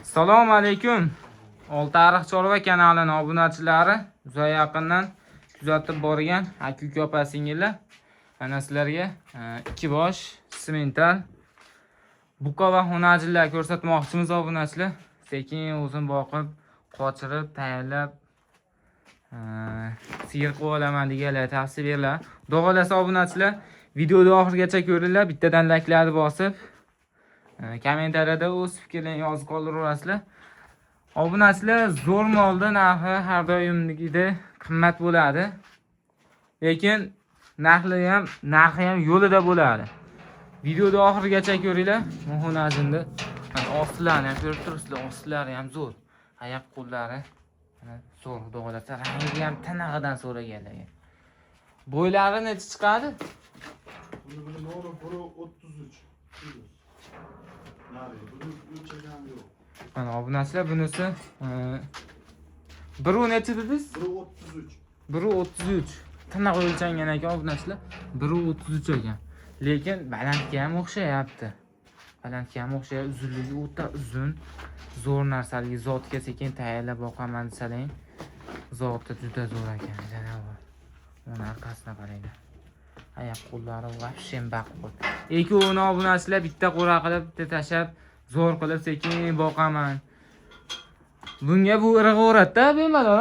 Assalomu alaykum. Oltiariq Chorva kanalining obunachilari, uzoq yaqindan kuzatib borgan aka-uka opa-singillar. Mana sizlarga ikki bosh simental buqa va xonajillar ko'rsatmoqchimiz obunachilar. Sekin o'zim boqib, qochirib, tayyorlab sigir qilib olaman deganlar tavsiya berlar. Xudo xolasa obunachilar, videoni oxirigacha ko'ringlar. Bittadan layklarni bosib, kommentariyada o'z fikrlaringizni yozib qoldirasizlar. Obunachilar, zo'r molda narxi har doimgidek qimmat bo'ladi. Lekin narxi ham yo'lida bo'ladi. Videoni oxirigacha ko'ringlar. Muhunajinda ostilarini ham ko'rib turibsizlar. Ostilari ham zo'r. Oyoq qo'llari zo'r, xudo xolasa. Rangi ham tinig'idan so'raganlar. Bo'ylari necha chiqadi? Buni biri 33. Mana obunachilar, bunisi biri necha dedingiz? Biri 33. Biri 33. Tiniq o'lchangan ekan obunachilar. Biri 33 ekan. Lekin balandga ham o'xshayapti. Balandga ham o'xshayapti. Uzunligi o'ta uzun. Zo'r narsalarga zotga sekin tayyorlab boqaman desalang, zoti juda zo'r ekan. Janob. Uni orqasida qaranglar. Oyoq qo'llari vobshem baqbul. Ikkovini obunachilar bitta qo'ra qilib, bitta tashab, zo'r qilib sekin boqaman. Bunga bu irg'oratda bemalol.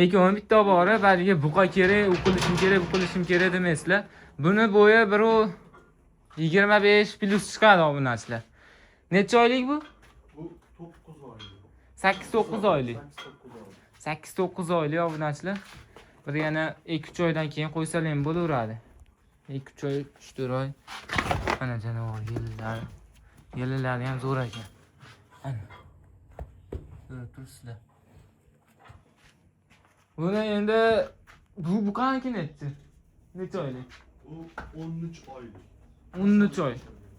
Ikkovini bitta borib, bariga buqa kerak, u qilishim kerak demaysizlar. Buni bo'yi 1.25 plus chiqadi obunachilar. Necha oylik bu? Bu 9 oylik. 8-9 oylik. 8-9 oylik obunachilar. Bir yana 2-3 oydan keyin qo'ysalar ham bo'laveradi. 2-3 oy, 3-4 oy. Mana janob yillari ham zo'r ekan. Ana. Ko'rib turibsizlar. Buni endi bu qaniki necha? Necha oylik? U 13 oylik. 13 oy.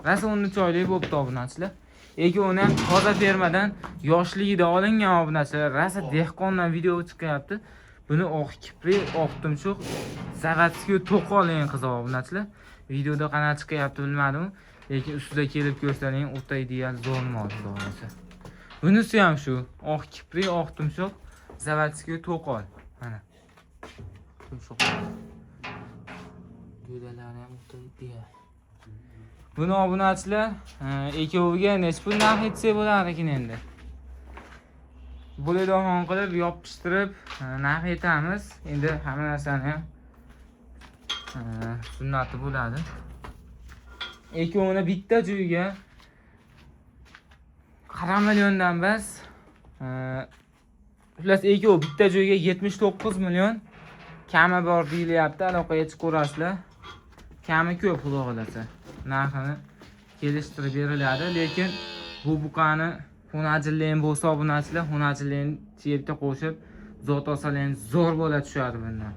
Rasa 13 oylik bo'pti obunachilar. Uni ham toza fermadan yoshligida olingan obunachilar. Rasa dehqondan video chiqyapti. Buni oq kipri, oq tumshuq, zavatskiy to'qolgan qiz obunachilar. Videoda qanaqa chiqyapti bilmadim, lekin ustida kelib ko'rsaling, o'ta ideal zo'r mol bo'lsa. Bunisi ham shu, oq kipri, oq tumshuq, zavatskiy to'qol. Mana. Tumshuq. Go'dalari ham o'ta ideal. Buni obunachilar, ikkoviga necha pul narx etsa bo'lar ekan endi. Bo'laydigan qilib yopishtirib narx etamiz. Endi hamma narsani ham sunnati bo'ladi. Ikkovini bitta joyga 40 milliondan bas. Xullas ikkov bitta joyga 79 million kami bor deyilyapti. Aloqaga chiqib ko'rasizlar. Kami ko'p, xudo xolasa. Narxini kelishtirib beriladi, lekin bu buqani xonajillar bo'lsa obunachilar, xonajillarni yerga qo'shib zot olsalar zo'r bo'la tushadi bundan.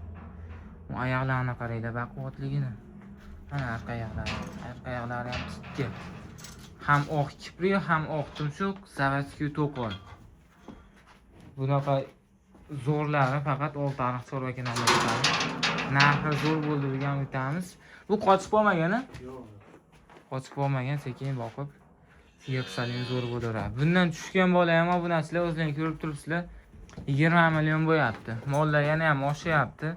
Bu oyoqlarini qaranglar, baquvvatligini. Mana arqa oyoqlari ham tikka. Ham oq kipri, ham oq tumshuq, zavatskiy to'qol. Bunaqa zo'rlari faqat Oltiariq Chorva kanalida chiqadi. Narxi zo'r bo'ldi degan aytamiz. Bu qochib qolmagan-a? Yo'q. Qochib qolmagan, sekin boqib yig'saling zo'r bo'laveradi. Bundan tushgan bola ham obunachilar o'zlaring ko'rib turibsizlar. 20 million bo'yapti. Mollar yana ham oshyapti.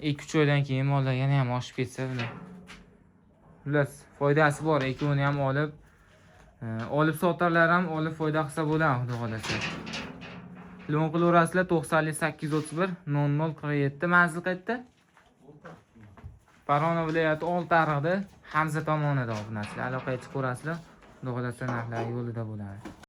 2-3 oydan keyin mollar yana ham oshib ketsa buni. Xullas, foydasi bor. Ikkovini ham olib sotarlar ham olib foyda qilsa bo'ladi, xudo xolasa. Telefon qilaverasizlar 90831 0047 manzil qayerda? Farg'ona viloyati Oltiariqda Hamza tomonida obunachilar. Aloqaga chiqib ko'rasizlar. Xudo xolasa narxlar yo'lida bo'ladi.